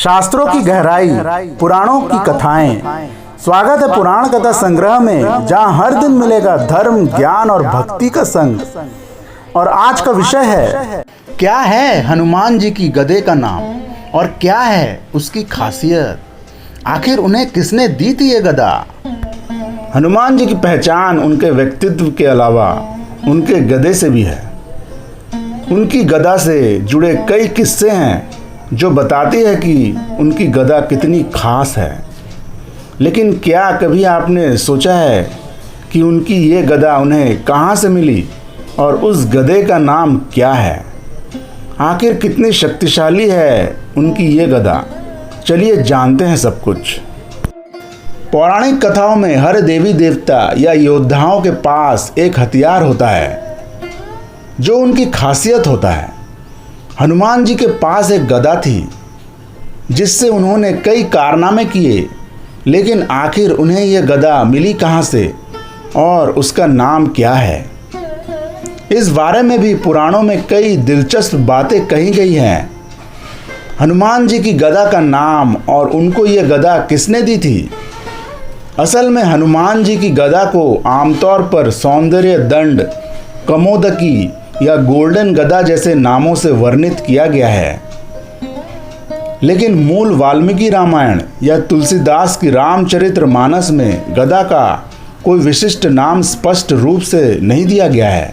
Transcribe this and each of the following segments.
शास्त्रों की गहराई, पुराणों की कथाएं। स्वागत है पुराण कथा संग्रह में, जहां हर दिन मिलेगा धर्म, ज्ञान और भक्ति का संग। और आज का विषय है, क्या है हनुमान जी की गदे का नाम और क्या है उसकी खासियत? आखिर उन्हें किसने दी थी ये गदा? हनुमान जी की पहचान उनके व्यक्तित्व के अलावा उनके गदे से भी है। उनकी गदा से जुड़े कई किस्से हैं जो बताती है कि उनकी गदा कितनी खास है। लेकिन क्या कभी आपने सोचा है कि उनकी ये गदा उन्हें कहाँ से मिली और उस गदे का नाम क्या है? आखिर कितनी शक्तिशाली है उनकी ये गदा? चलिए जानते हैं सब कुछ। पौराणिक कथाओं में हर देवी देवता या योद्धाओं के पास एक हथियार होता है जो उनकी खासियत होता है। हनुमान जी के पास एक गदा थी जिससे उन्होंने कई कारनामे किए, लेकिन आखिर उन्हें यह गदा मिली कहाँ से और उसका नाम क्या है? इस बारे में भी पुराणों में कई दिलचस्प बातें कही गई हैं। हनुमान जी की गदा का नाम और उनको यह गदा किसने दी थी? असल में हनुमान जी की गदा को आमतौर पर सौंदर्य दंड, कमोदकी या गोल्डन गदा जैसे नामों से वर्णित किया गया है, लेकिन मूल वाल्मीकि रामायण या तुलसीदास की रामचरितमानस में गदा का कोई विशिष्ट नाम स्पष्ट रूप से नहीं दिया गया है।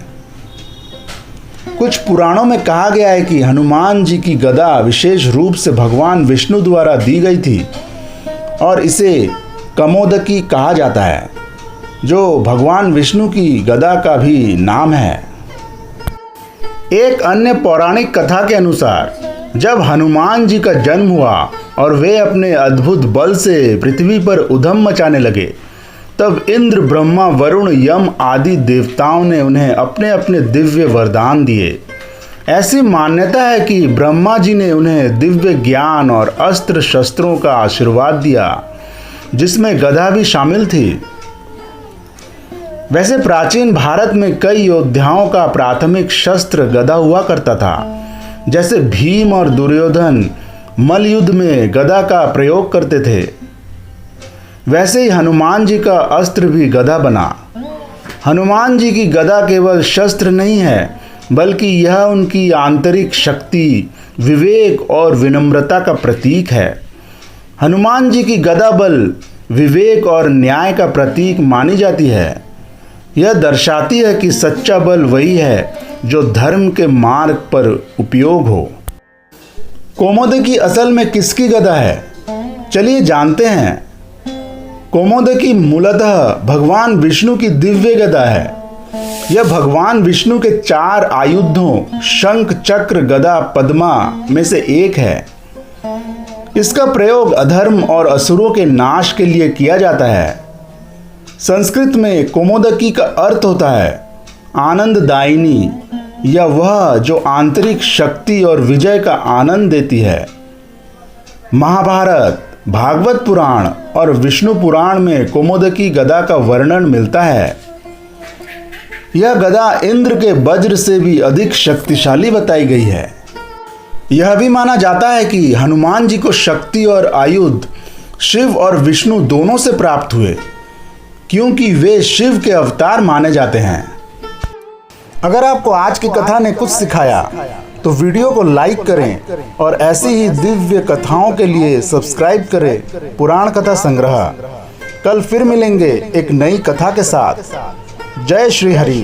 कुछ पुराणों में कहा गया है कि हनुमान जी की गदा विशेष रूप से भगवान विष्णु द्वारा दी गई थी और इसे कमोदकी कहा जाता है, जो भगवान विष्णु की गदा का भी नाम है। एक अन्य पौराणिक कथा के अनुसार जब हनुमान जी का जन्म हुआ और वे अपने अद्भुत बल से पृथ्वी पर उधम मचाने लगे, तब इंद्र, ब्रह्मा, वरुण, यम आदि देवताओं ने उन्हें अपने अपने दिव्य वरदान दिए। ऐसी मान्यता है कि ब्रह्मा जी ने उन्हें दिव्य ज्ञान और अस्त्र शस्त्रों का आशीर्वाद दिया, जिसमें गदा भी शामिल थी। वैसे प्राचीन भारत में कई योद्धाओं का प्राथमिक शस्त्र गदा हुआ करता था। जैसे भीम और दुर्योधन मल्ल युद्ध में गदा का प्रयोग करते थे, वैसे ही हनुमान जी का अस्त्र भी गदा बना। हनुमान जी की गदा केवल शस्त्र नहीं है, बल्कि यह उनकी आंतरिक शक्ति, विवेक और विनम्रता का प्रतीक है। हनुमान जी की गदा बल, विवेक और न्याय का प्रतीक मानी जाती है। यह दर्शाती है कि सच्चा बल वही है जो धर्म के मार्ग पर उपयोग हो। कौमोदकी असल में किसकी गदा है? चलिए जानते हैं। कौमोदकी मूलतः भगवान विष्णु की दिव्य गदा है। यह भगवान विष्णु के 4 आयुधों शंख, चक्र, गदा, पद्मा में से एक है। इसका प्रयोग अधर्म और असुरों के नाश के लिए किया जाता है। संस्कृत में कौमोदकी का अर्थ होता है आनंददायिनी, या वह जो आंतरिक शक्ति और विजय का आनंद देती है। महाभारत, भागवत पुराण और विष्णु पुराण में कौमोदकी गदा का वर्णन मिलता है। यह गदा इंद्र के वज्र से भी अधिक शक्तिशाली बताई गई है। यह भी माना जाता है कि हनुमान जी को शक्ति और आयुध शिव और विष्णु दोनों से प्राप्त हुए, क्योंकि वे शिव के अवतार माने जाते हैं। अगर आपको आज की कथा ने कुछ सिखाया तो वीडियो को लाइक करें और ऐसी ही दिव्य कथाओं के लिए सब्सक्राइब करें पुराण कथा संग्रह। कल फिर मिलेंगे एक नई कथा के साथ। जय श्री हरि।